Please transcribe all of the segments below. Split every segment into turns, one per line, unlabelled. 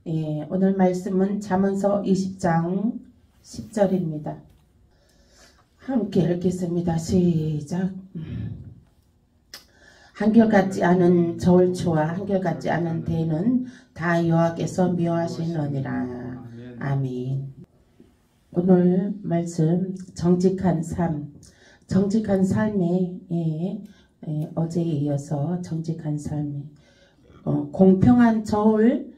예, 오늘 말씀은 잠언서 20장 10절입니다. 함께 읽겠습니다. 시작. 한결같지 않은 저울추와 한결같지 않은 대는 다 여호와께서 미워하시느니라. 아멘. 오늘 말씀 정직한 삶. 정직한 삶에 어제에 이어서 정직한 삶에 공평한 저울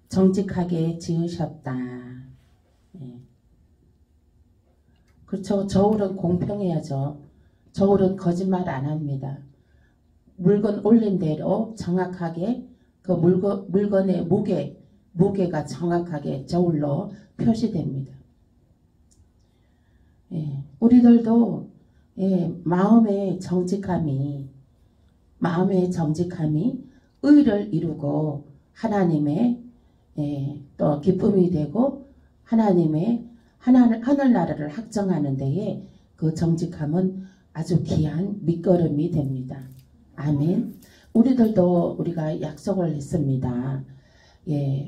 정직하게 지으셨다. 그렇죠. 저울은 공평해야죠. 저울은 거짓말 안 합니다. 물건 올린 대로 정확하게 그 물건의 무게가 정확하게 저울로 표시됩니다. 우리들도 마음의 정직함이 의를 이루고 하나님의 또 기쁨이 되고 하나님의 하늘나라를 확정하는 데에 그 정직함은 아주 귀한 밑거름이 됩니다. 아멘. 우리가 약속을 했습니다.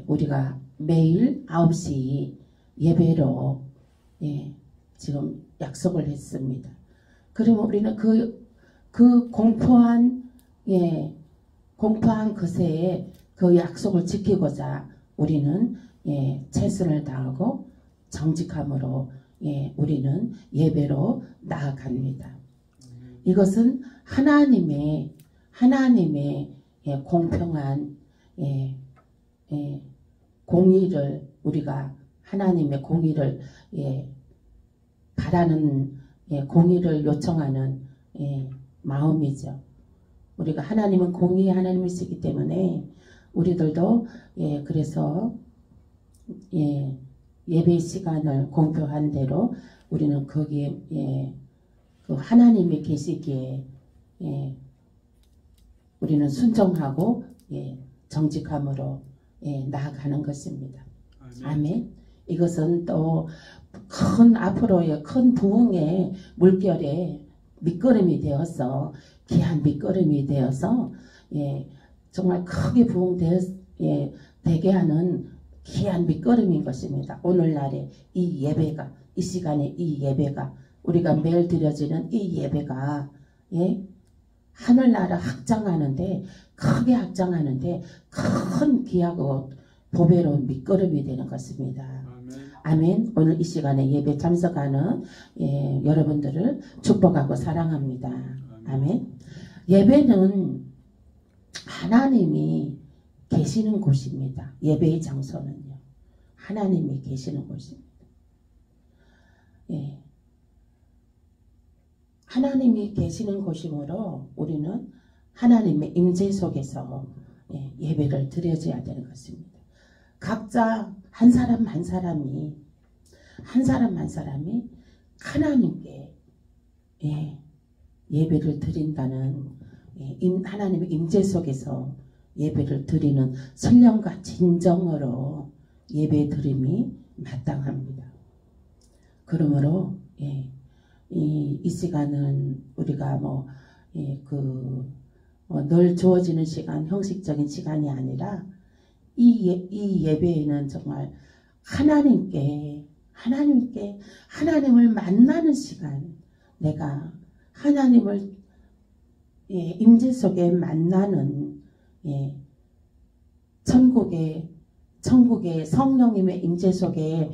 우리가 매일 9시 예배로 지금 약속을 했습니다. 그러면 우리는 그 공포한 것에 그 약속을 지키고자 우리는 최선을 다하고 정직함으로 우리는 예배로 나아갑니다. 이것은 하나님의 공평한 공의를 우리가 하나님의 공의를 바라는 공의를 요청하는 마음이죠. 우리가 하나님은 공의의 하나님이시기 때문에 우리들도 그래서 예배 시간을 공표한 대로 우리는 거기에 그 하나님이 계시기에 우리는 순종하고 정직함으로 나아가는 것입니다. 아멘. 이것은 또 앞으로의 큰 부흥의 물결에 밑거름이 되어서 귀한 밑거름이 되어서 정말 크게 되게 하는 귀한 밑거름인 것입니다. 오늘날의 이 예배가, 이 시간에 이 예배가, 우리가 매일 드려지는 이 예배가 하늘나라 크게 확장하는데 큰 귀하고 보배로운 밑거름이 되는 것입니다. 아멘. 오늘 이 시간에 예배 참석하는 여러분들을 축복하고 사랑합니다. 아멘. 예배는 하나님이 계시는 곳입니다. 예배의 장소는요. 하나님이 계시는 곳입니다. 하나님이 계시는 곳이므로 우리는 하나님의 임재 속에서 예배를 드려줘야 되는 것입니다. 각자 한 사람 한 사람이 하나님께 예배를 드린다는 하나님의 임재 속에서 예배를 드리는 신령과 진정으로 예배 드림이 마땅합니다. 그러므로 이 시간은 우리가 늘 주어지는 시간, 형식적인 시간이 아니라 이 예배에는 정말 하나님을 만나는 시간, 내가 하나님을 임재 속에 만나는 천국의 성령님의 임재 속에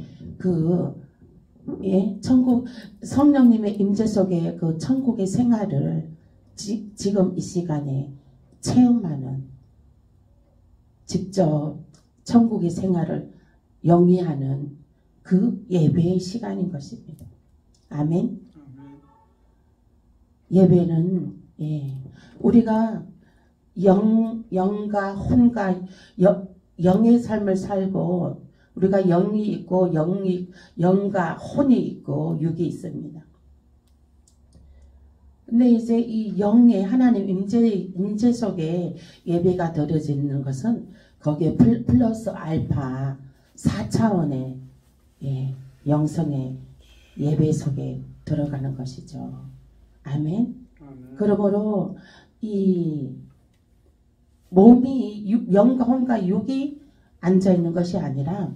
성령님의 임재 속에 그 천국의 생활을 지금 이 시간에 체험하는, 직접 천국의 생활을 영위하는 그 예배의 시간인 것입니다. 아멘. 예배는 우리가 영과 혼과 영의 삶을 살고 우리가 영이 있고 영과 혼이 있고 육이 있습니다. 근데 이제 이 영의 하나님 임재 속에 예배가 드려지는 것은 거기에 플러스 알파 4차원의 영성의 예배 속에 들어가는 것이죠. 아멘. 그러므로 이 몸이 영과 혼과 육이 앉아 있는 것이 아니라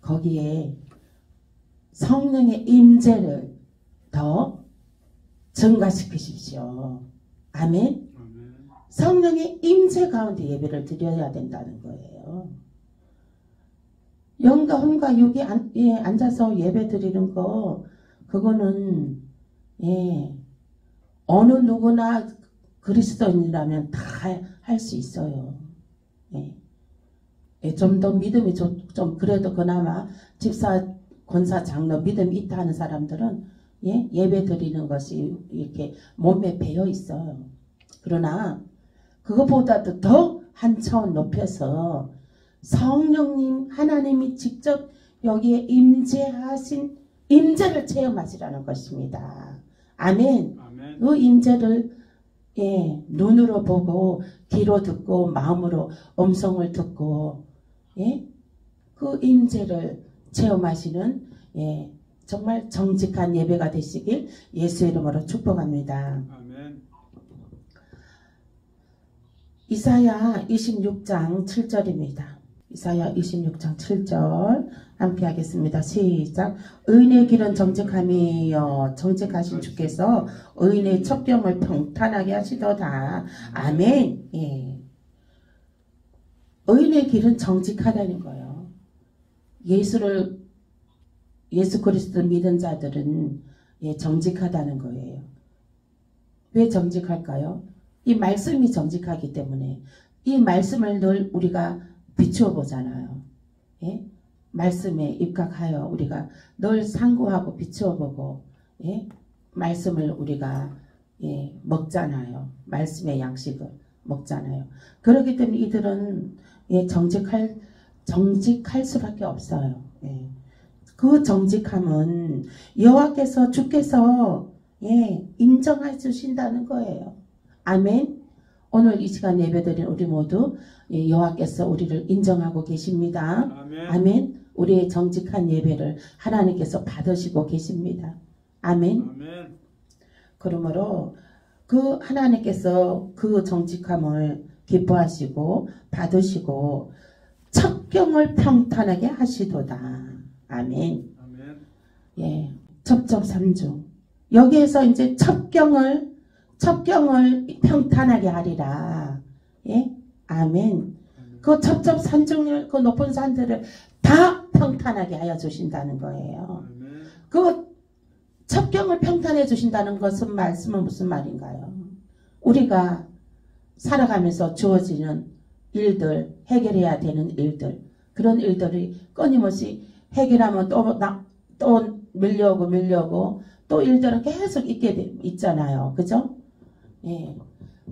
거기에 성령의 임재를 더 증가시키십시오. 아멘. 성령의 임재 가운데 예배를 드려야 된다는 거예요. 영과 혼과 육이 앉아서 예배 드리는 거, 그거는 어느 누구나 그리스도인이라면 다 할 수 있어요. 좀 더 믿음이 좀 그래도 그나마 집사, 권사, 장로 믿음이 있다 하는 사람들은 예배 드리는 것이 이렇게 몸에 배어 있어요. 그러나 그것보다도 더 한 차원 높여서 성령님 하나님이 직접 여기에 임재하신 임재를 체험하시라는 것입니다. 아멘. 아멘. 그 임재를 눈으로 보고 귀로 듣고 마음으로 음성을 듣고 그 임재를 체험하시는 정말 정직한 예배가 되시길 예수의 이름으로 축복합니다. 아멘. 이사야 26장 7절입니다. 이사야 26장 7절 함께 하겠습니다. 시작. 의인의 길은 정직함이여 정직하신 주께서 의인의 첩경을 평탄하게 하시도다. 아멘. 의인의 길은 정직하다는 거예요. 예수 그리스도를 믿은 자들은 정직하다는 거예요. 왜 정직할까요? 이 말씀이 정직하기 때문에 이 말씀을 늘 우리가 비추어 보잖아요. 말씀에 입각하여 우리가 늘 상고하고 비추어 보고 말씀을 우리가 먹잖아요. 말씀의 양식을 먹잖아요. 그렇기 때문에 이들은 정직할 수밖에 없어요. 그 정직함은 여호와께서 주께서 인정해 주신다는 거예요. 아멘. 오늘 이 시간 예배드린 우리 모두 여호와께서 우리를 인정하고 계십니다. 아멘. 아멘. 우리의 정직한 예배를 하나님께서 받으시고 계십니다. 아멘. 아멘. 그러므로 그 하나님께서 그 정직함을 기뻐하시고 받으시고 첩경을 평탄하게 하시도다. 아멘. 아멘. 첩첩산중. 여기에서 이제 첩경을 평탄하게 하리라. 아멘. 그 첩첩산중을 그 높은 산들을 다 평탄하게 하여 주신다는 거예요. 그 첩경을 평탄해 주신다는 것은 말씀은 무슨 말인가요? 우리가 살아가면서 주어지는 일들, 해결해야 되는 일들, 그런 일들이 끊임없이 해결하면 또 밀려오고 또 일들은 계속 있잖아요. 그죠?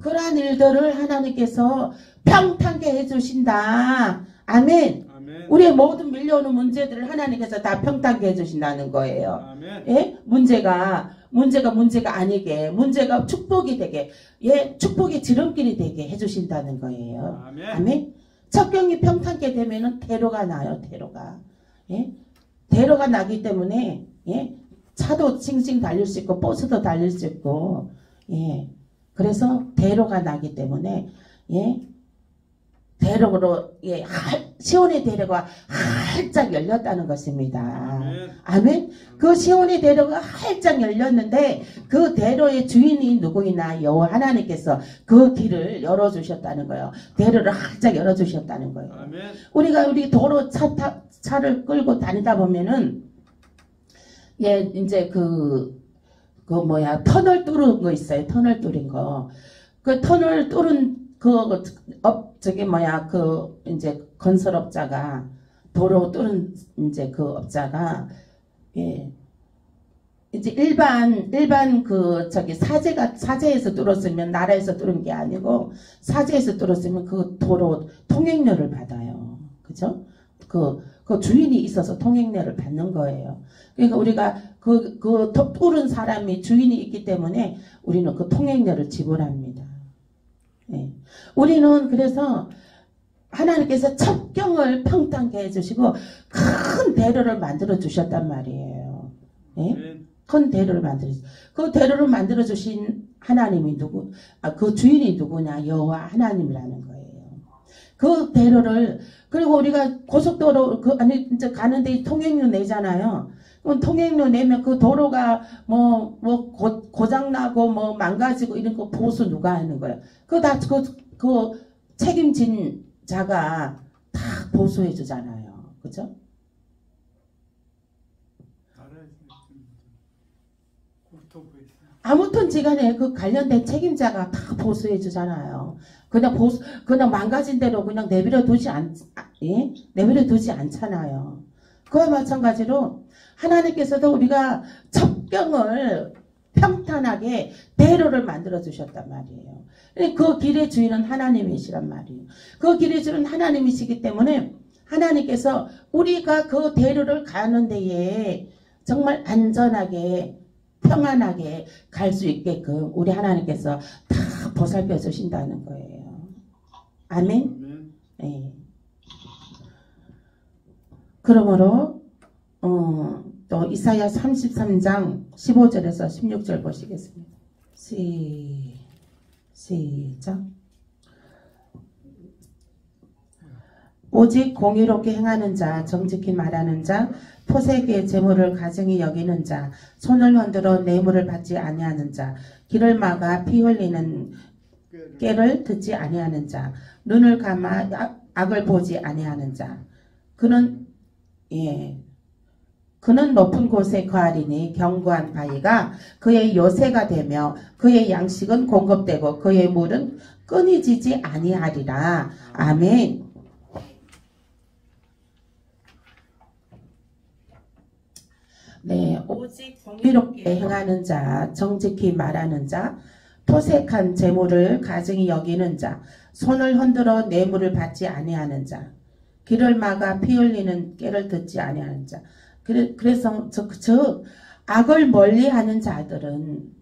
그러한 일들을 하나님께서 평탄게 해주신다. 아멘. 아멘. 우리의 모든 밀려오는 문제들을 하나님께서 다 평탄게 해주신다는 거예요. 아멘. 문제가 아니게, 문제가 축복이 되게, 축복의 지름길이 되게 해주신다는 거예요. 아멘. 아멘. 첩경이 평탄게 되면은 대로가 나요. 대로가 나기 때문에 차도 싱싱 달릴 수 있고 버스도 달릴 수 있고 그래서 대로가 나기 때문에 대로로 시온의 대로가 활짝 열렸다는 것입니다. 아멘. 그 시온의 대로가 활짝 열렸는데 그 대로의 주인이 누구이나 여호와 하나님께서 그 길을 열어주셨다는 거예요. 대로를 활짝 열어주셨다는 거예요. 아멘. 우리가 우리 도로 차를 끌고 다니다 보면은 이제 터널 뚫은 거 있어요. 터널 뚫은 거. 그 터널 뚫은 이제 건설업자가 도로 뚫은 이제 그 업자가 이제 일반 사제에서 뚫었으면 나라에서 뚫은 게 아니고 사제에서 뚫었으면 그 도로 통행료를 받아요. 그죠? 그 주인이 있어서 통행료를 받는 거예요. 그러니까 우리가 그 뚫은 사람이 주인이 있기 때문에 우리는 그 통행료를 지불합니다. 우리는 그래서 하나님께서 첩경을 평탄케 해주시고 큰 대로를 만들어 주셨단 말이에요. 큰 대로를 그 대로를 만들어 주신 하나님이 그 주인이 누구냐? 여호와 하나님이라는 거예요. 그 대로를, 그리고 우리가 고속도로, 이제 가는데 통행료 내잖아요. 그럼 통행료 내면 그 도로가 고장나고 망가지고 이런 거 보수 누가 하는 거예요? 그거 다 그 책임진 자가 다 보수해 주잖아요. 그죠? 아무튼 지간에 그 관련된 책임자가 다 보수해 주잖아요. 그냥 망가진 대로 그냥 내버려 두지 않잖아요. 그와 마찬가지로 하나님께서도 우리가 첩경을 평탄하게 대로를 만들어 주셨단 말이에요. 그 길의 주인은 하나님이시란 말이에요. 그 길의 주인은 하나님이시기 때문에 하나님께서 우리가 그 대로를 가는 데에 정말 안전하게 평안하게 갈 수 있게끔 우리 하나님께서 다 보살펴 주신다는 거예요. 아멘. 네. 그러므로 또 이사야 33장 15절에서 16절 보시겠습니다. 시작. 오직 공의롭게 행하는 자, 정직히 말하는 자, 토색의 재물을 가증히 여기는 자, 손을 흔들어 뇌물을 받지 아니하는 자, 길을 막아 피 흘리는 깨를 듣지 아니하는 자, 눈을 감아 악을 보지 아니하는 자, 그는 높은 곳에 거하리니 견고한 바위가 그의 요새가 되며 그의 양식은 공급되고 그의 물은 끊이지지 아니하리라. 아멘. 네, 오직 공의롭게 행하는 자, 정직히 말하는 자, 토색한 재물을 가증히 여기는 자, 손을 흔들어 뇌물을 받지 아니하는 자, 길을 막아 피 흘리는 깨를 듣지 아니하는 자. 그래서 즉 악을 멀리하는 자들은,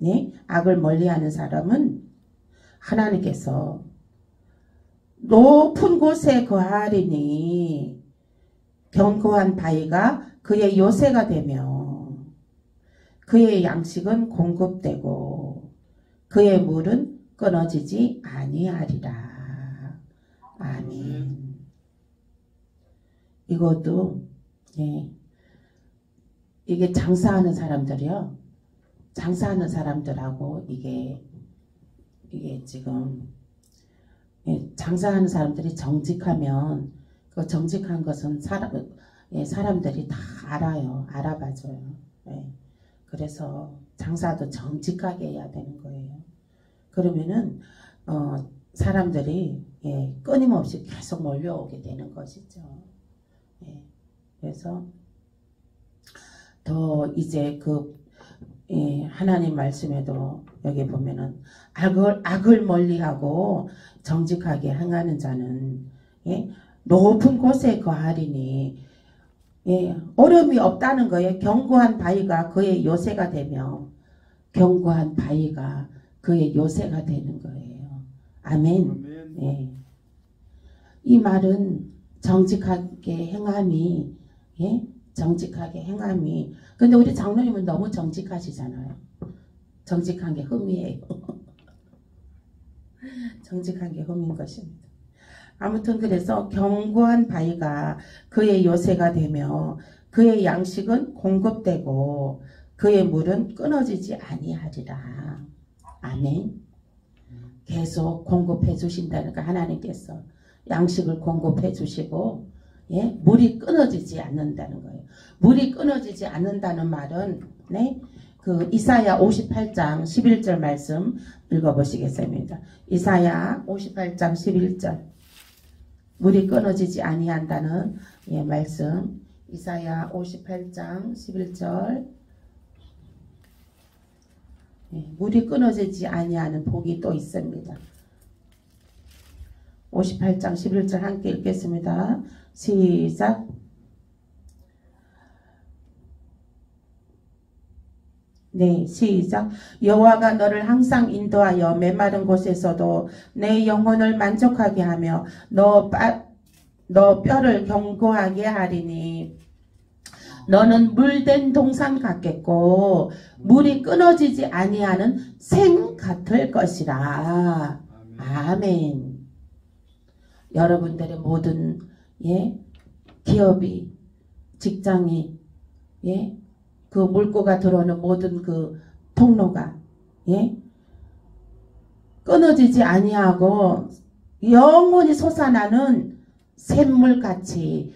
악을 멀리하는 사람은 하나님께서 높은 곳에 거하리니 견고한 바위가 그의 요새가 되며 그의 양식은 공급되고 그의 물은 끊어지지 아니하리라. 아멘. 이것도 이게 장사하는 사람들이요. 장사하는 사람들하고 이게 지금 장사하는 사람들이 정직하면 그 정직한 것은 사람들이 다 알아요. 알아봐줘요. 그래서 장사도 정직하게 해야 되는 거예요. 그러면은 사람들이 끊임없이 계속 몰려오게 되는 것이죠. 그래서 더 이제 하나님 말씀에도 여기 보면은 악을 멀리하고 정직하게 행하는 자는 높은 곳에 거하리니 어려움이 없다는 거예요. 견고한 바위가 그의 요새가 되며 견고한 바위가 그의 요새가 되는 거예요. 아멘. 이 말은 정직하게 행함이 정직하게 행함이 근데 우리 장로님은 너무 정직하시잖아요. 정직한 게 흠이에요. 정직한 게 흠인 것입니다. 아무튼 그래서 견고한 바위가 그의 요새가 되며 그의 양식은 공급되고 그의 물은 끊어지지 아니하리라. 아멘. 계속 공급해 주신다니까 하나님께서 양식을 공급해 주시고 물이 끊어지지 않는다는 거예요. 물이 끊어지지 않는다는 말은 그 이사야 58장 11절 말씀 읽어보시겠습니다. 이사야 58장 11절 물이 끊어지지 아니한다는 말씀 이사야 58장 11절 물이 끊어지지 아니하는 복이 또 있습니다. 58장 11절 함께 읽겠습니다. 시작. 네, 시작. 여호와가 너를 항상 인도하여 메마른 곳에서도 내 영혼을 만족하게 하며 너 뼈를 견고하게 하리니 너는 물된 동산 같겠고 물이 끊어지지 아니하는 샘 같을 것이라. 아멘. 여러분들의 모든 기업이 직장이 그 물꼬가 들어오는 모든 그 통로가 끊어지지 아니하고 영원히 솟아나는 샘물같이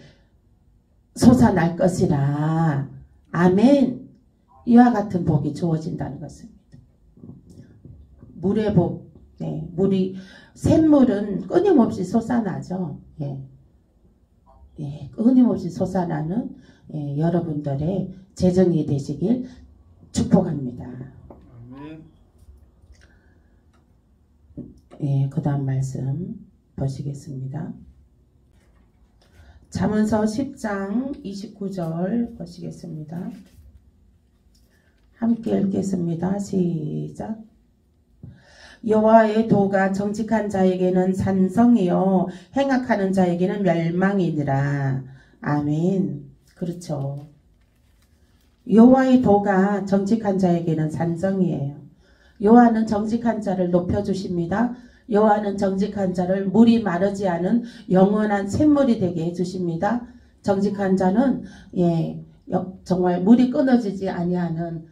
솟아날 것이라. 아멘. 이와 같은 복이 주어진다는 것입니다. 물의 복, 물이 샘물은 끊임없이 솟아나죠. 끊임없이 솟아나는 여러분들의 재정이 되시길 축복합니다. 그 다음 말씀 보시겠습니다. 잠언서 10장 29절 보시겠습니다. 함께 읽겠습니다. 시작. 여호와의 도가 정직한 자에게는 산성이요 행악하는 자에게는 멸망이니라. 아멘. 그렇죠. 여호와의 도가 정직한 자에게는 산성이에요. 여호와는 정직한 자를 높여주십니다. 여호와는 정직한 자를 물이 마르지 않은 영원한 샘물이 되게 해주십니다. 정직한 자는 정말 물이 끊어지지 아니하는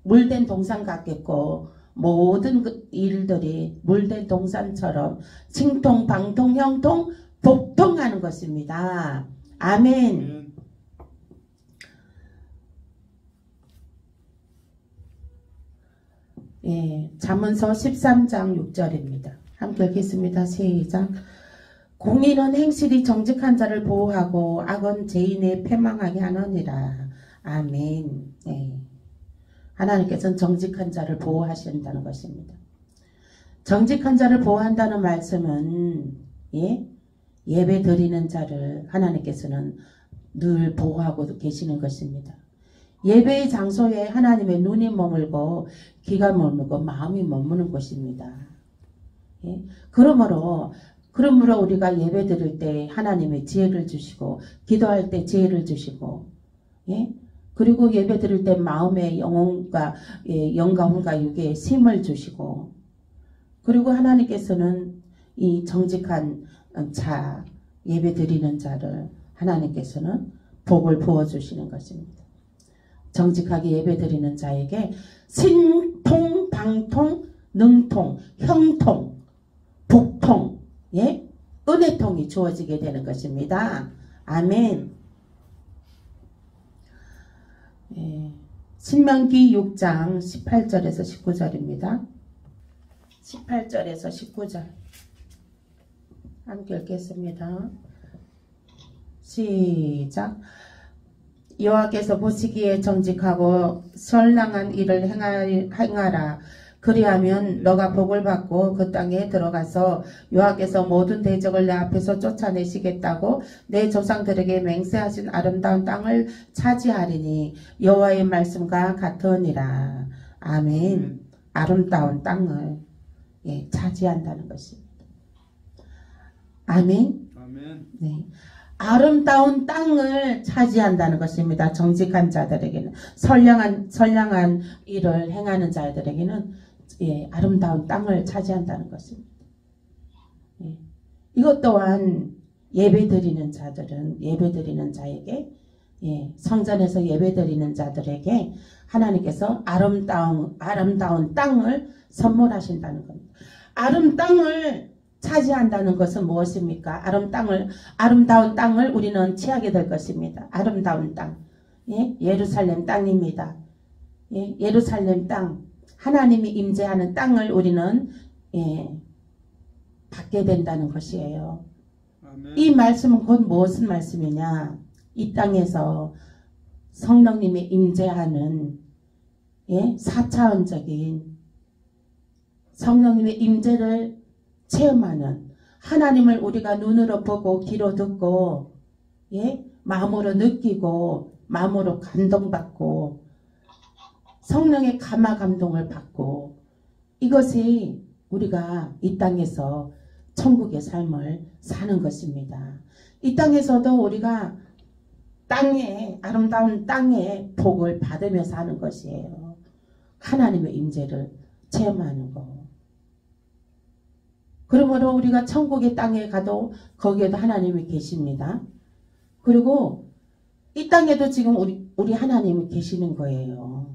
물된 동산 같겠고 모든 그 일들이 물된 동산처럼 칭통, 방통, 형통, 복통하는 것입니다. 아멘. 잠언서 13장 6절입니다. 함께 읽겠습니다. 시작. 공의는 행실이 정직한 자를 보호하고 악은 죄인의 패망하게 하느니라. 아멘. 하나님께서는 정직한 자를 보호하신다는 것입니다. 정직한 자를 보호한다는 말씀은 예배 드리는 자를 하나님께서는 늘 보호하고 계시는 것입니다. 예배의 장소에 하나님의 눈이 머물고 귀가 머물고 마음이 머무는 곳입니다. 그러므로 우리가 예배 드릴 때 하나님의 지혜를 주시고 기도할 때 지혜를 주시고 그리고 예배 드릴 때 마음의 영혼과 영감과 육에 힘을 주시고 그리고 하나님께서는 이 정직한 자 예배 드리는 자를 하나님께서는 복을 부어주시는 것입니다. 정직하게 예배드리는 자에게 신통, 방통, 능통, 형통, 복통, 은혜통이 주어지게 되는 것입니다. 아멘. 신명기 6장 18절에서 19절입니다. 18절에서 19절 함께 읽겠습니다. 시작. 여호와께서 보시기에 정직하고 선량한 일을 행하라. 그리하면 너가 복을 받고 그 땅에 들어가서 여호와께서 모든 대적을 내 앞에서 쫓아내시겠다고 내 조상들에게 맹세하신 아름다운 땅을 차지하리니 여호와의 말씀과 같으니라. 아멘. 아름다운 땅을 차지한다는 것입니다. 아멘.
아멘.
네. 아름다운 땅을 차지한다는 것입니다. 정직한 자들에게는 선량한 일을 행하는 자들에게는 아름다운 땅을 차지한다는 것입니다. 이것 또한 예배드리는 자에게 성전에서 예배드리는 자들에게 하나님께서 아름다운 땅을 선물하신다는 겁니다. 아름다운 땅을 차지한다는 것은 무엇입니까? 아름다운 땅을 우리는 취하게 될 것입니다. 아름다운 땅. 예루살렘 땅입니다. 예루살렘 땅. 하나님이 임재하는 땅을 우리는 받게 된다는 것이에요.
아멘.
이 말씀은 곧 무슨 말씀이냐? 이 땅에서 성령님이 임재하는 4차원적인 성령님의 임재를 체험하는 하나님을 우리가 눈으로 보고 귀로 듣고 마음으로 느끼고 마음으로 감동받고 성령의 감화 감동을 받고 이것이 우리가 이 땅에서 천국의 삶을 사는 것입니다. 이 땅에서도 우리가 아름다운 땅의 복을 받으며 사는 것이에요. 하나님의 임재를 체험하는 거. 그러므로 우리가 천국의 땅에 가도 거기에도 하나님이 계십니다. 그리고 이 땅에도 지금 우리 하나님이 계시는 거예요.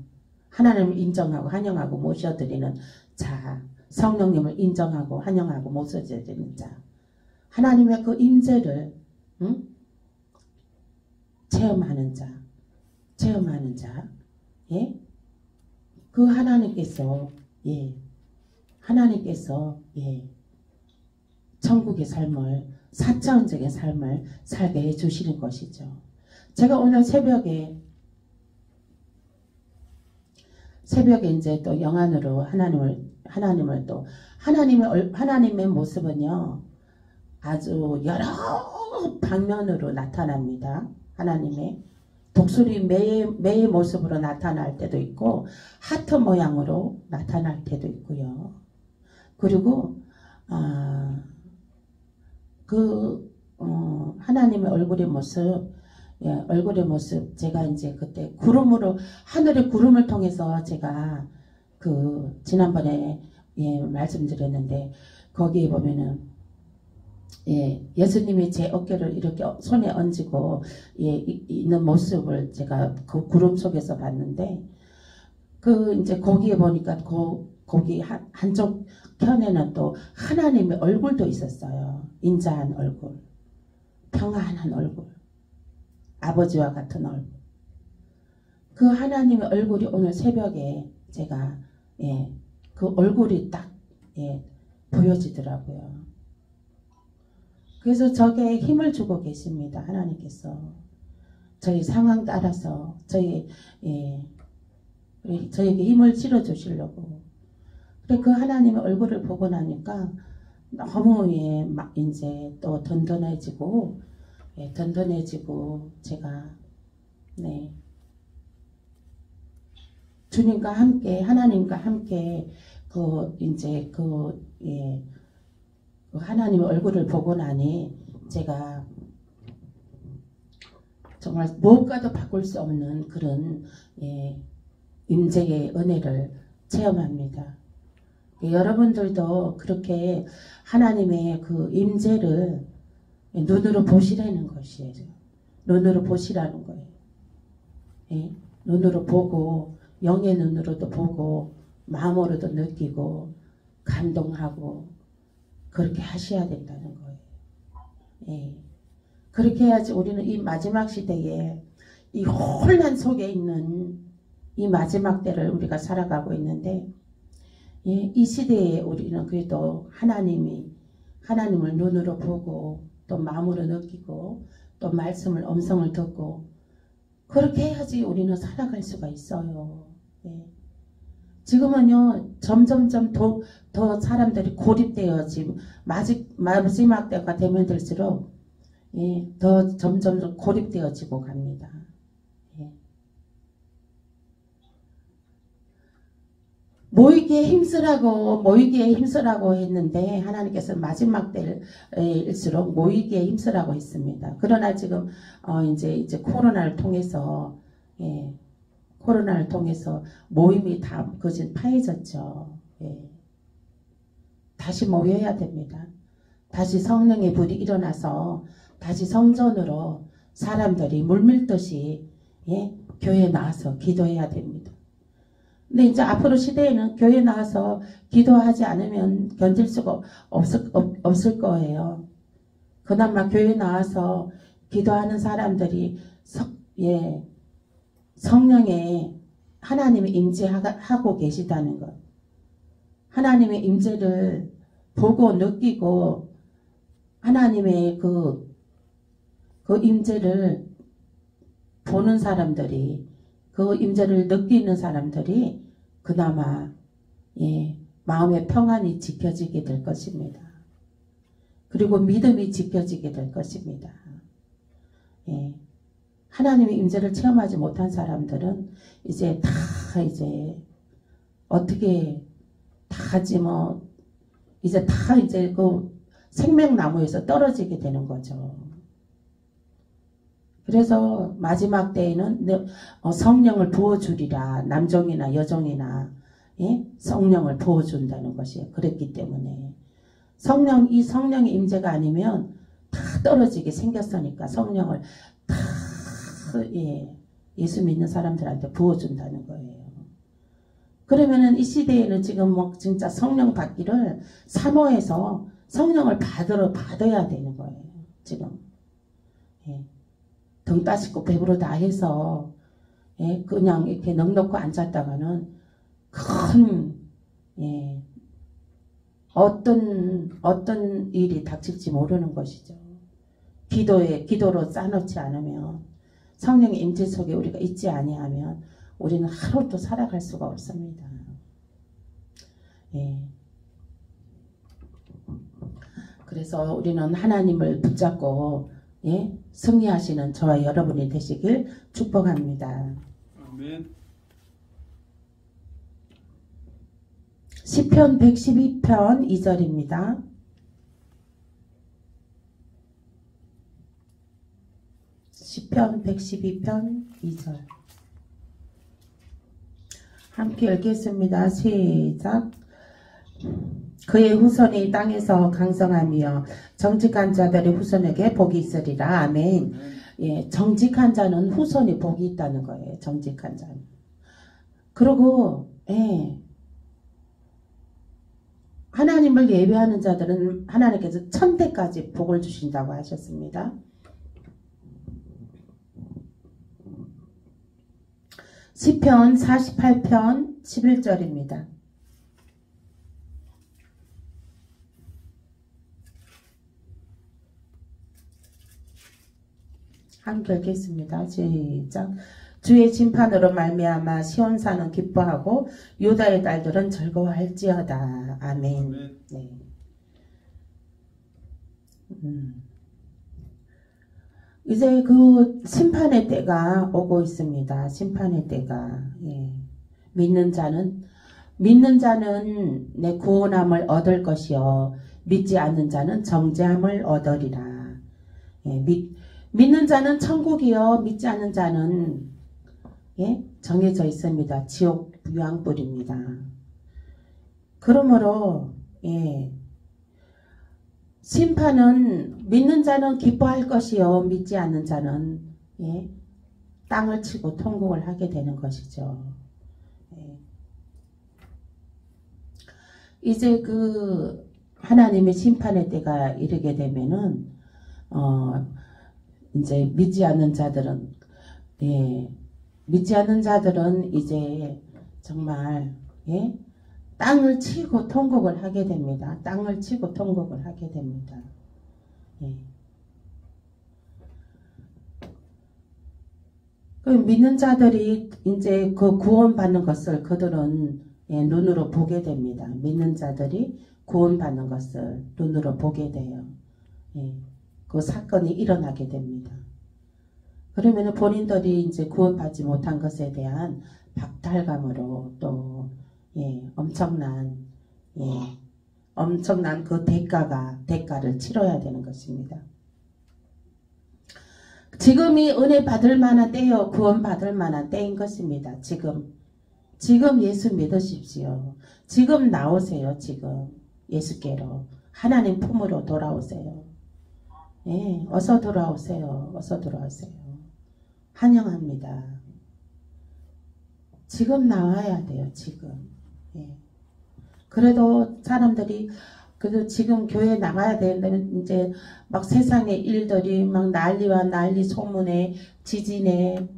하나님을 인정하고 환영하고 모셔드리는 자, 성령님을 인정하고 환영하고 모셔드리는 자, 하나님의 그 임재를 체험하는 자, 예, 그 하나님께서 천국의 삶을, 사차원적인 삶을 살게 해주시는 것이죠. 제가 오늘 새벽에 이제 또 영안으로 하나님을 또 하나님의 모습은요 아주 여러 방면으로 나타납니다. 하나님의 독수리 매의 모습으로 나타날 때도 있고 하트 모양으로 나타날 때도 있고요. 그리고 하나님의 얼굴의 모습 제가 이제 그때 하늘의 구름을 통해서 제가 지난번에 말씀드렸는데 거기에 보면은 예수님이 제 어깨를 이렇게 손에 얹고 있는 모습을 제가 그 구름 속에서 봤는데 이제 거기에 보니까 거기 한쪽 편에는 또 하나님의 얼굴도 있었어요. 인자한 얼굴, 평안한 얼굴, 아버지와 같은 얼굴. 그 하나님의 얼굴이 오늘 새벽에 제가 그 얼굴이 딱 보여지더라고요. 그래서 저게 힘을 주고 계십니다. 하나님께서 저희 상황 따라서 저희에게 힘을 실어 주시려고. 그래 그 하나님의 얼굴을 보고 나니까 너무 이제 또 든든해지고 제가 주님과 함께 하나님과 함께 하나님의 얼굴을 보고 나니 제가 정말 무엇과도 바꿀 수 없는 그런 임재의 은혜를 체험합니다. 여러분들도 그렇게 하나님의 그 임재를 눈으로 보시라는 것이에요. 눈으로 보시라는 거예요. 눈으로 보고 영의 눈으로도 보고 마음으로도 느끼고 감동하고 그렇게 하셔야 된다는 거예요. 그렇게 해야지 우리는 이 마지막 시대에 이 혼란 속에 있는 이 마지막 때를 우리가 살아가고 있는데 이 시대에 우리는 그래도 하나님을 눈으로 보고 또 마음으로 느끼고 또 말씀을 음성을 듣고 그렇게 해야지 우리는 살아갈 수가 있어요. 지금은요 점점점 더 사람들이 고립되어 지금 마지막 때가 되면 될수록 더 점점 고립되어지고 갑니다. 모이기에 힘쓰라고 했는데 하나님께서 마지막 때일수록 모이기에 힘쓰라고 했습니다. 그러나 지금 이제 코로나를 통해서 모임이 다 거진 파해졌죠. 다시 모여야 됩니다. 다시 성령의 불이 일어나서 다시 성전으로 사람들이 물밀듯이 교회에 나와서 기도해야 됩니다. 근데 이제 앞으로 시대에는 교회에 나와서 기도하지 않으면 견딜 수가 없을 거예요. 그나마 교회에 나와서 기도하는 사람들이 성령의 하나님의 임재하고 계시다는 것. 하나님의 임재를 보고 느끼고 하나님의 그 임재를 보는 사람들이 그 임재를 느끼는 사람들이 그나마 마음의 평안이 지켜지게 될 것입니다. 그리고 믿음이 지켜지게 될 것입니다. 하나님의 임재를 체험하지 못한 사람들은 이제 어떻게 다 하지 이제 그 생명나무에서 떨어지게 되는 거죠. 그래서 마지막 때에는 성령을 부어주리라. 남종이나 여종이나 성령을 부어준다는 것이 그랬기 때문에 이 성령의 임재가 아니면 다 떨어지게 생겼으니까 성령을 다 예수 믿는 사람들한테 부어준다는 거예요. 그러면은 이 시대에는 지금 뭐 진짜 성령 받기를 사모해서 성령을 받아야 되는 거예요. 지금 등 따시고 배부르다 해서 그냥 이렇게 넉넉히 앉았다가는 큰 어떤 일이 닥칠지 모르는 것이죠. 기도로 쌓아놓지 않으면 성령의 임재 속에 우리가 있지 아니하면 우리는 하루도 살아갈 수가 없습니다. 그래서 우리는 하나님을 붙잡고 승리하시는 저와 여러분이 되시길 축복합니다.
아멘.
시편 112편 2절입니다. 시편 112편 2절 함께 읽겠습니다. 시작. 그의 후손이 땅에서 강성하며 정직한 자들의 후손에게 복이 있으리라. 아멘. 정직한 자는 후손이 복이 있다는 거예요. 정직한 자는. 그리고 하나님을 예배하는 자들은 하나님께서 1000대까지 복을 주신다고 하셨습니다. 시편 48편 11절입니다. 함께 읽겠습니다. 시작. 주의 심판으로 말미암아 시온산은 기뻐하고 유다의 딸들은 즐거워할지어다. 아멘. 네. 이제 그 심판의 때가 오고 있습니다. 심판의 때가. 믿는 자는 내 구원함을 얻을 것이요 믿지 않는 자는 정죄함을 얻으리라. 믿는 자는 천국이요 믿지 않는 자는 정해져 있습니다. 지옥 유황불입니다. 그러므로 심판은 믿는 자는 기뻐할 것이요 믿지 않는 자는 땅을 치고 통곡을 하게 되는 것이죠. 이제 그 하나님의 심판의 때가 이르게 되면은 이제 믿지 않는 자들은 이제 정말 땅을 치고 통곡을 하게 됩니다. 땅을 치고 통곡을 하게 됩니다. 그 믿는 자들이 이제 그 구원받는 것을 그들은 눈으로 보게 됩니다. 믿는 자들이 구원받는 것을 눈으로 보게 돼요. 그 사건이 일어나게 됩니다. 그러면 본인들이 이제 구원받지 못한 것에 대한 박탈감으로 또 엄청난 그 대가를 치러야 되는 것입니다. 지금이 은혜 받을 만한 때요 구원 받을 만한 때인 것입니다. 지금 예수 믿으십시오. 지금 나오세요. 지금 예수께로 하나님 품으로 돌아오세요. 어서 돌아오세요. 어서 돌아오세요. 환영합니다. 지금 나와야 돼요. 지금. 그래도 사람들이 그래도 지금 교회 나가야 되는데 이제 막 세상의 일들이 막 난리와 난리 소문에 지진에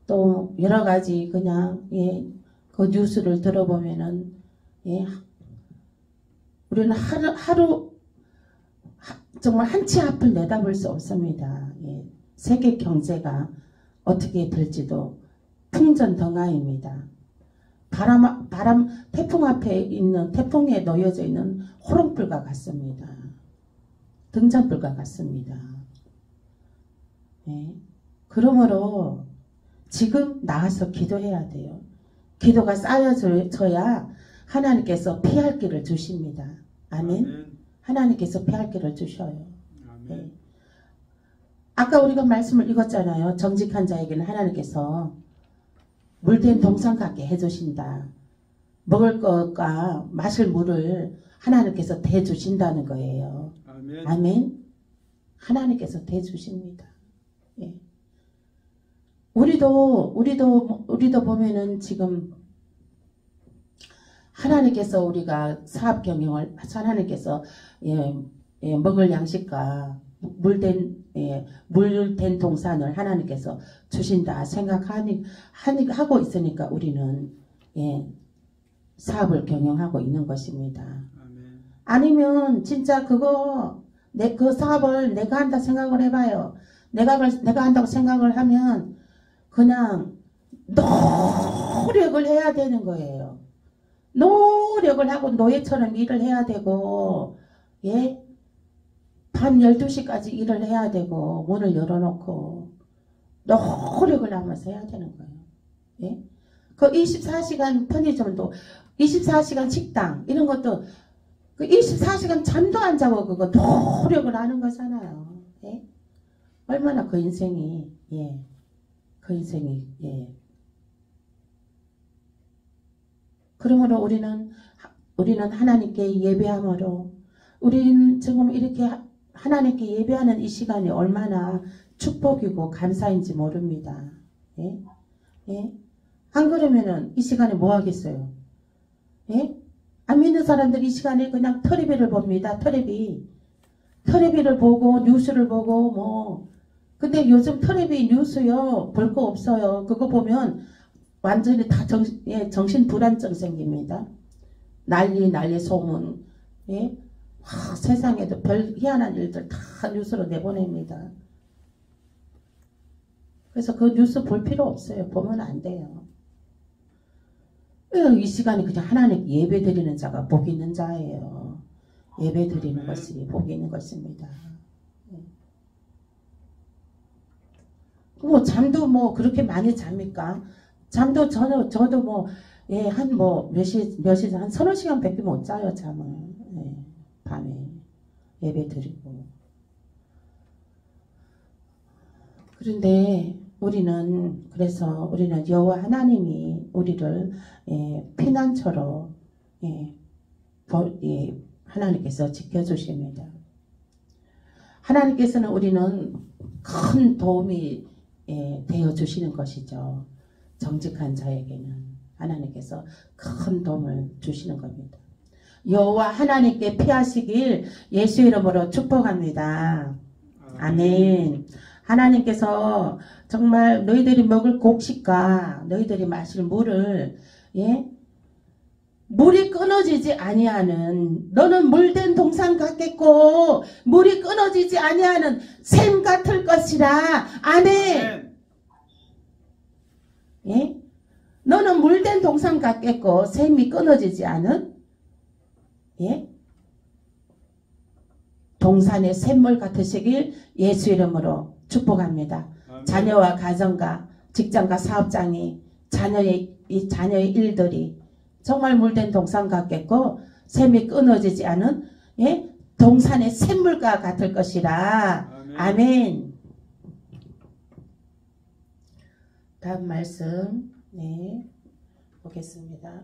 또 여러 가지 그냥 그 뉴스를 들어보면은 우리는 하루 정말 한치 앞을 내다볼 수 없습니다. 세계 경제가 어떻게 될지도 풍전등화입니다. 태풍 앞에 있는, 태풍에 놓여져 있는 호롱불과 같습니다. 등잔불과 같습니다. 그러므로 지금 나와서 기도해야 돼요. 기도가 쌓여져야 하나님께서 피할 길을 주십니다. 아멘. 하나님께서 피할 길을 주셔요. 아까 우리가 말씀을 읽었잖아요. 정직한 자에게는 하나님께서 물된 동산 같게 해주신다. 먹을 것과 마실 물을 하나님께서 대주신다는 거예요.
아멘.
아멘. 하나님께서 대주십니다. 예. 우리도 보면은 지금 하나님께서 우리가 사업 경영을 하나님께서 먹을 양식과 물된 동산을 하나님께서 주신다 하고 있으니까 우리는 사업을 경영하고 있는 것입니다.
아멘.
아니면 진짜 그 사업을 내가 한다 생각을 해봐요. 내가 한다고 생각을 하면 그냥 노력을 해야 되는 거예요. 노력을 하고 노예처럼 일을 해야 되고, 예? 밤 12시까지 일을 해야 되고, 문을 열어놓고, 노력을 하면서 해야 되는 거예요. 예? 그 24시간 편의점도, 24시간 식당, 이런 것도, 그 24시간 잠도 안 자고 그거 노력을 하는 거잖아요. 예? 얼마나 그 인생이, 예. 그러므로 우리는 하나님께 예배함으로 우리는 지금 이렇게 하나님께 예배하는 이 시간이 얼마나 축복이고 감사인지 모릅니다. 예? 예? 안 그러면은 이 시간에 뭐 하겠어요? 예? 안 믿는 사람들이 이 시간에 그냥 텔레비를 봅니다. 텔레비를 보고 뉴스를 보고 뭐 근데 요즘 텔레비 뉴스요 볼 거 없어요. 그거 보면 완전히 다 정신 불안증 생깁니다. 난리 소문. 예? 세상에도 별 희한한 일들 다 뉴스로 내보냅니다. 그래서 그 뉴스 볼 필요 없어요. 보면 안 돼요. 이 시간에 그냥 하나님 예배 드리는 자가 복 있는 자예요. 예배 드리는 것이 복 있는 것입니다. 뭐 잠도 뭐 그렇게 많이 잡니까? 잠도 저도 뭐 한 몇 시 한 서너 시간밖에 못 자요 잠을. 예, 밤에 예배 드리고. 그런데 우리는 여호와 하나님이 우리를 피난처로 하나님께서 지켜주십니다. 하나님께서는 우리는 큰 도움이 되어 주시는 것이죠. 정직한 자에게는 하나님께서 큰 도움을 주시는 겁니다. 여호와 하나님께 피하시길 예수 이름으로 축복합니다. 아멘. 하나님께서 정말 너희들이 먹을 곡식과 너희들이 마실 물을 물이 끊어지지 아니하는 너는 물된 동산 같겠고 물이 끊어지지 아니하는 샘 같을 것이라. 아멘. 예? 너는 물된 동산 같겠고 샘이 끊어지지 않은 동산의 샘물 같으시길 예수 이름으로 축복합니다. 아멘. 자녀와 가정과 직장과 사업장이 자녀의 일들이 정말 물된 동산 같겠고 샘이 끊어지지 않은 동산의 샘물과 같을 것이라. 아멘. 아멘. 다음 말씀 보겠습니다.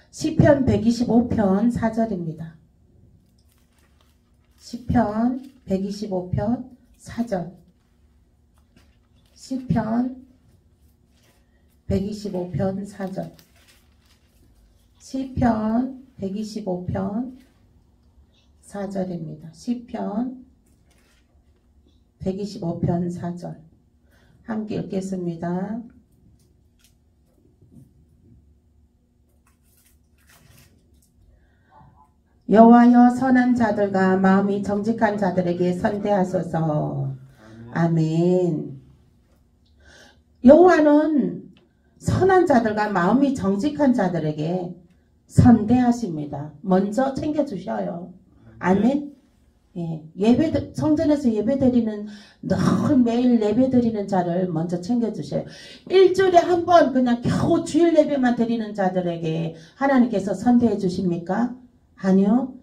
시편 125편 4절입니다. 시편 125편 4절. 시편 125편 4절. 시편 125편 4절입니다. 시편 125편 4절. 함께 읽겠습니다. 여호와여 선한 자들과 마음이 정직한 자들에게 선대하소서. 아멘. 여호와는 선한 자들과 마음이 정직한 자들에게 선대하십니다. 먼저 챙겨주셔요. 아멘. 성전에서 예배드리는 늘 매일 예배드리는 자를 먼저 챙겨주셔요. 일주일에 한 번 그냥 겨우 주일 예배만 드리는 자들에게 하나님께서 선대해 주십니까? 아니요.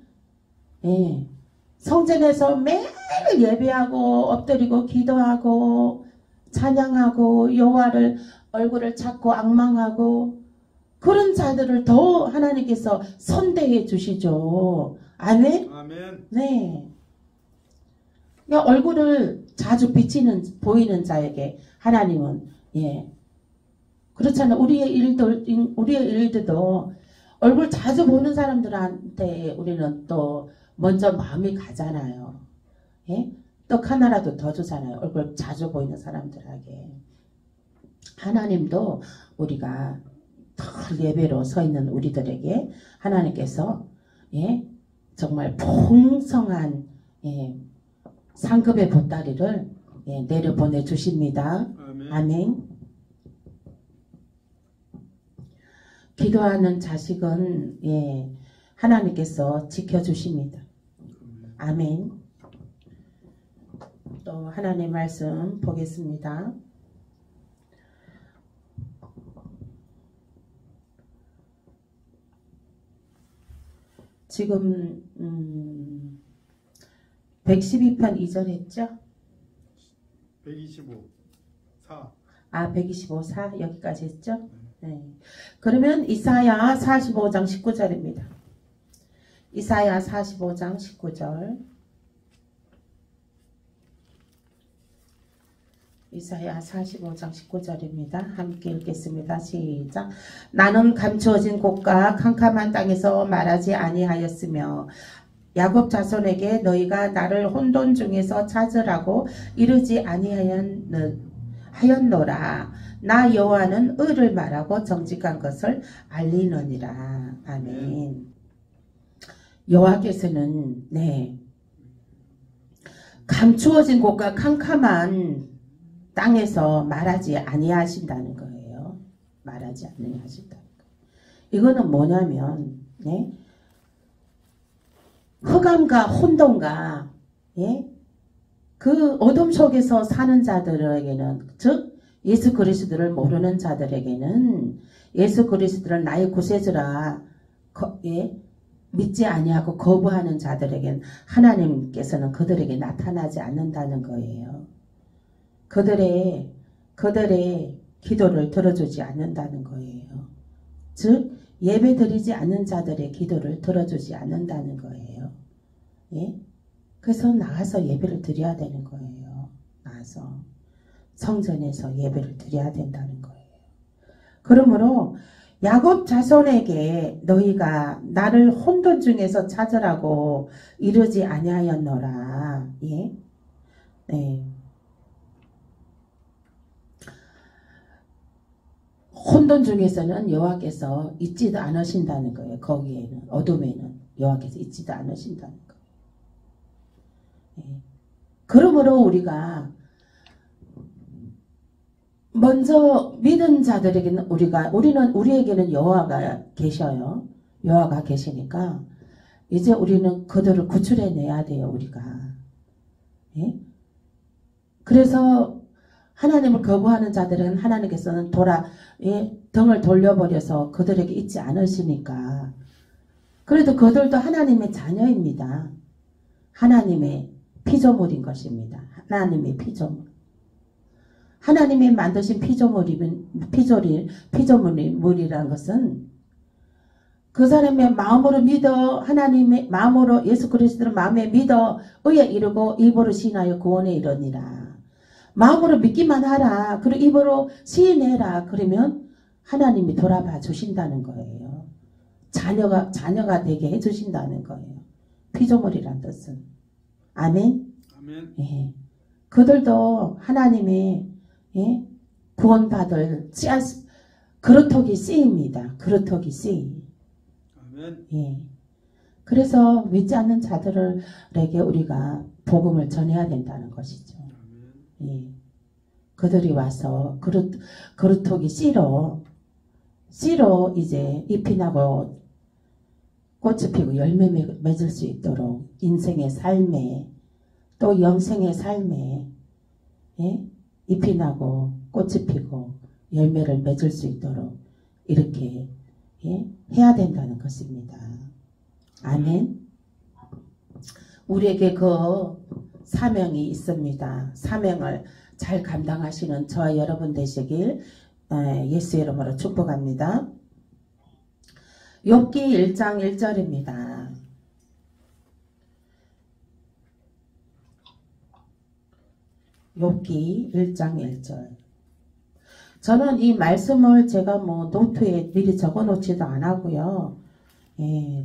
성전에서 매일 예배하고 엎드리고 기도하고 찬양하고 여호와를 얼굴을 찾고 앙망하고 그런 자들을 더 하나님께서 선대해 주시죠. 아멘?
아멘.
네. 그러니까 얼굴을 자주 보이는 자에게 하나님은, 예. 그렇잖아요. 우리의 일들도 얼굴 자주 보는 사람들한테 우리는 또 먼저 마음이 가잖아요. 예? 떡 하나라도 더 주잖아요. 얼굴 자주 보이는 사람들에게. 하나님도 우리가 늘 예배로 서 있는 우리들에게 하나님께서, 예? 정말 풍성한, 예, 상급의 보따리를, 예, 내려 보내주십니다.
아멘.
아멘. 기도하는 자식은, 예, 하나님께서 지켜주십니다. 아멘. 또 하나님 말씀 보겠습니다. 지금 112편 2절 했죠?
125. 4.
125, 4 여기까지 했죠? 네. 그러면 이사야 45장 19절입니다. 이사야 45장 19절. 이사야 45장 19절입니다. 함께 읽겠습니다. 시작. 나는 감추어진 곳과 캄캄한 땅에서 말하지 아니하였으며 야곱 자손에게 너희가 나를 혼돈 중에서 찾으라고 이르지 아니하였노라. 나 여호와는 의를 말하고 정직한 것을 알리느니라. 아멘. 여호와께서는, 네, 감추어진 곳과 캄캄한 땅에서 말하지 아니하신다는 거예요. 말하지 아니하신다는 거예요. 이거는 뭐냐면, 네, 흑암과 혼돈과, 예, 그 어둠 속에서 사는 자들에게는, 즉 예수 그리스도를 모르는 자들에게는, 예수 그리스도를 나의 구세주라, 예, 믿지 아니하고 거부하는 자들에게는 하나님께서는 그들에게 나타나지 않는다는 거예요. 그들의 기도를 들어주지 않는다는 거예요. 즉 예배 드리지 않는 자들의 기도를 들어주지 않는다는 거예요. 예? 그래서 나가서 예배를 드려야 되는 거예요. 나가서 성전에서 예배를 드려야 된다는 거예요. 그러므로 야곱 자손에게 너희가 나를 혼돈 중에서 찾으라고 이르지 아니하였노라. 예? 네. 혼돈 중에서는 여호와께서 있지도 않으신다는 거예요. 거기에는, 어둠에는 여호와께서 있지도 않으신다는 거예요. 예. 그러므로 우리가 먼저 믿은 자들에게는 우리에게는 여호와가 계셔요. 여호와가 계시니까 이제 우리는 그들을 구출해내야 돼요. 우리가. 예? 그래서 하나님을 거부하는 자들은 하나님께서는 등을 돌려버려서 그들에게 있지 않으시니까. 그래도 그들도 하나님의 자녀입니다. 하나님의 피조물인 것입니다. 하나님의 피조물. 하나님이 만드신 피조물이란 것은 그 사람의 마음으로 믿어, 하나님의 마음으로 예수 그리스도를 마음에 믿어 의에 이르고 입으로 시인하여 구원에 이르니라. 마음으로 믿기만 하라. 그리고 입으로 시인해라. 그러면 하나님이 돌아봐 주신다는 거예요. 자녀가 되게 해주신다는 거예요. 피조물이란 뜻은. 아멘.
아멘.
예. 그들도 하나님의, 예, 구원받을 그루터기 씨입니다. 그루터기 씨.
아멘.
예. 그래서 믿지 않는 자들에게 우리가 복음을 전해야 된다는 것이죠. 예. 그들이 와서 그루터기 씨로 이제 잎이 나고 꽃이 피고 열매 맺을 수 있도록 인생의 삶에 또 영생의 삶에, 예? 잎이 나고 꽃이 피고 열매를 맺을 수 있도록 이렇게, 예? 해야 된다는 것입니다. 아멘. 우리에게 그 사명이 있습니다. 사명을 잘 감당하시는 저와 여러분 되시길 예수 이름으로 축복합니다. 욥기 1장 1절입니다. 욥기 1장 1절. 저는 이 말씀을 제가 노트에 미리 적어 놓지도 않았고요.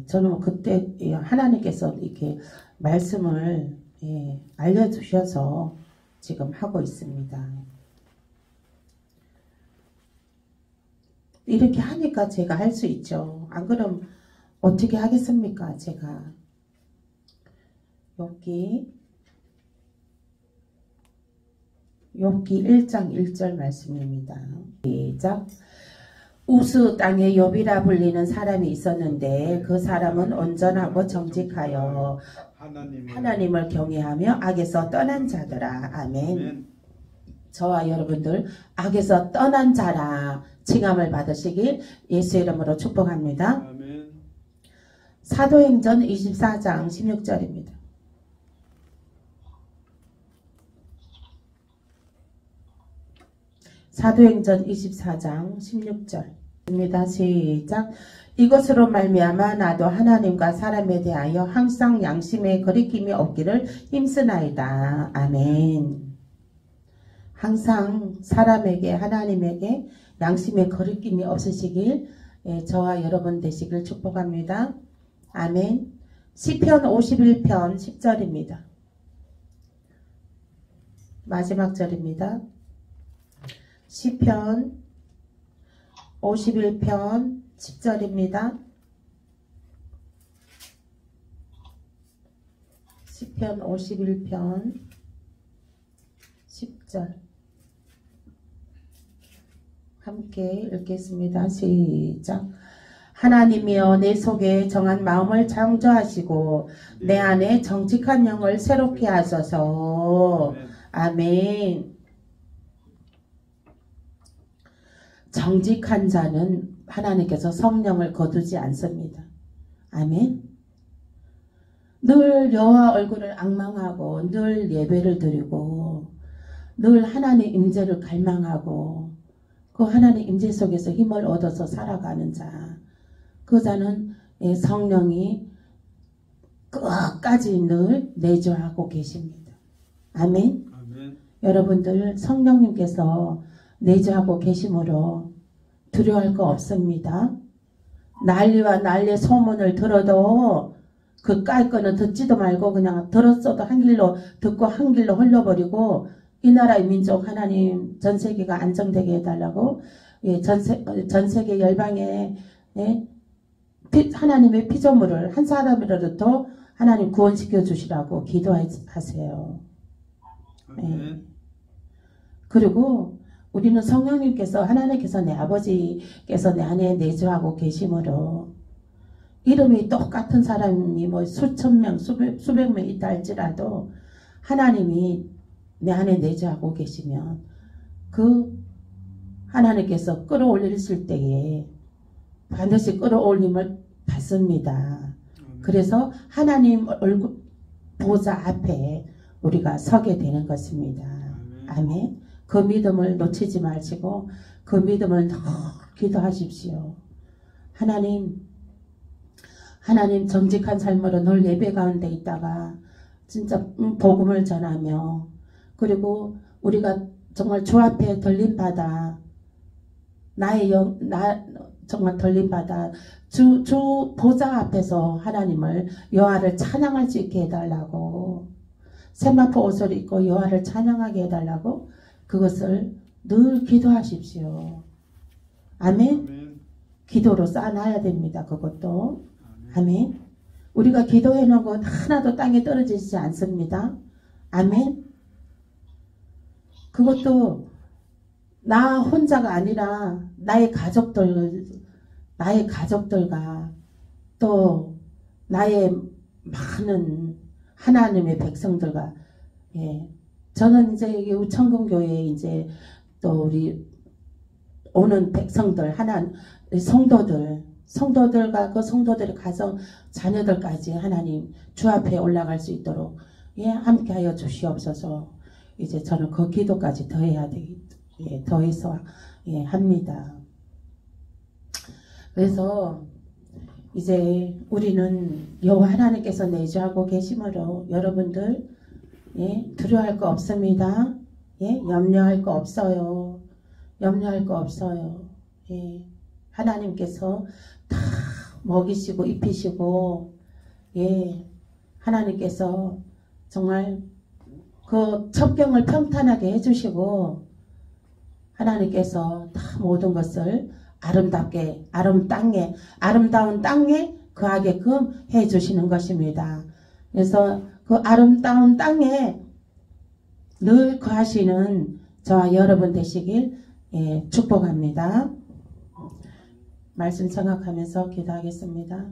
저는 그때 하나님께서 이렇게 말씀을 알려주셔서 지금 하고 있습니다. 이렇게 하니까 제가 할 수 있죠. 안 그럼 어떻게 하겠습니까? 제가. 욥기 1장 1절 말씀입니다. 시작. 우스 땅에 욥이라 불리는 사람이 있었는데 그 사람은 온전하고 정직하여 하나님을 경외하며 악에서 떠난 자더라. 아멘. 저와 여러분들 악에서 떠난 자라 칭함을 받으시길 예수 이름으로 축복합니다.
아멘.
사도행전 24장 16절입니다. 사도행전 24장 16절입니다. 시작. 이것으로 말미암아 나도 하나님과 사람에 대하여 항상 양심에 거리낌이 없기를 힘쓰나이다. 아멘. 항상 사람에게 하나님에게 양심에 거리낌이 없으시길 저와 여러분 되시길 축복합니다. 아멘. 시편 51편 10절입니다. 마지막 절입니다. 시편 51편 10절입니다. 시편 51편 10절 함께 읽겠습니다. 시작. 하나님이여 내 속에 정한 마음을 창조하시고 내 안에 정직한 영을 새롭게 하소서. 아멘. 정직한 자는 하나님께서 성령을 거두지 않습니다. 아멘. 늘 여호와 얼굴을 앙망하고 늘 예배를 드리고 늘 하나님 임재를 갈망하고 그 하나님 임재 속에서 힘을 얻어서 살아가는 자, 그 자는 성령이 끝까지 늘 내주하고 계십니다. 아멘.
아멘.
여러분들 성령님께서 내주하고 계심으로 두려워할 거 없습니다. 난리와 난리의 소문을 들어도 그 깔 거는 듣지도 말고 그냥 들었어도 한 길로 듣고 한 길로 흘러버리고 이 나라의 민족 하나님 전 세계가 안정되게 해달라고 전 세계 열방에 하나님의 피조물을 한 사람이라도 더 하나님 구원시켜 주시라고 기도하세요. 그리고 우리는 성령님께서 하나님께서 내 아버지께서 내 안에 내주하고 계심으로 이름이 똑같은 사람이 수천 명 수백 명 있다 할지라도 하나님이 내 안에 내주하고 계시면 그 하나님께서 끌어올리실 때에 반드시 끌어올림을 받습니다. 그래서 하나님 얼굴 보좌 앞에 우리가 서게 되는 것입니다. 아멘. 그 믿음을 놓치지 마시고 그 믿음을 늘 기도하십시오. 하나님 정직한 삶으로 늘 예배 가운데 있다가 진짜 복음을 전하며 그리고 우리가 정말 주 앞에 덜림받아 정말 덜림받아 주 보좌 앞에서 하나님을 여호와를 찬양할 수 있게 해달라고 세마포 옷을 입고 여호와를 찬양하게 해달라고 그것을 늘 기도하십시오. 아멘. 기도로 쌓아놔야 됩니다. 그것도. 아멘. 우리가 기도해 놓은 것 하나도 땅에 떨어지지 않습니다. 아멘. 그것도 나 혼자가 아니라 나의 가족들과 또 나의 많은 하나님의 백성들과 저는 이제 우천금교회에 이제 또 우리 오는 백성들 성도들과 그 성도들의 가정 자녀들까지 하나님 주 앞에 올라갈 수 있도록 함께하여 주시옵소서. 이제 저는 그 기도까지 더해서 합니다. 그래서 이제 우리는 여호와 하나님께서 내주하고 계심으로 여러분들 두려워할 거 없습니다. 염려할 거 없어요. 염려할 거 없어요. 하나님께서 다 먹이시고 입히시고 하나님께서 정말 그 첩경을 평탄하게 해주시고 하나님께서 다 모든 것을 아름답게 아름다운 땅에 거하게끔 해주시는 것입니다. 그래서 그 아름다운 땅에 늘 거하시는 저와 여러분 되시길 축복합니다. 말씀 생각하면서 기도하겠습니다.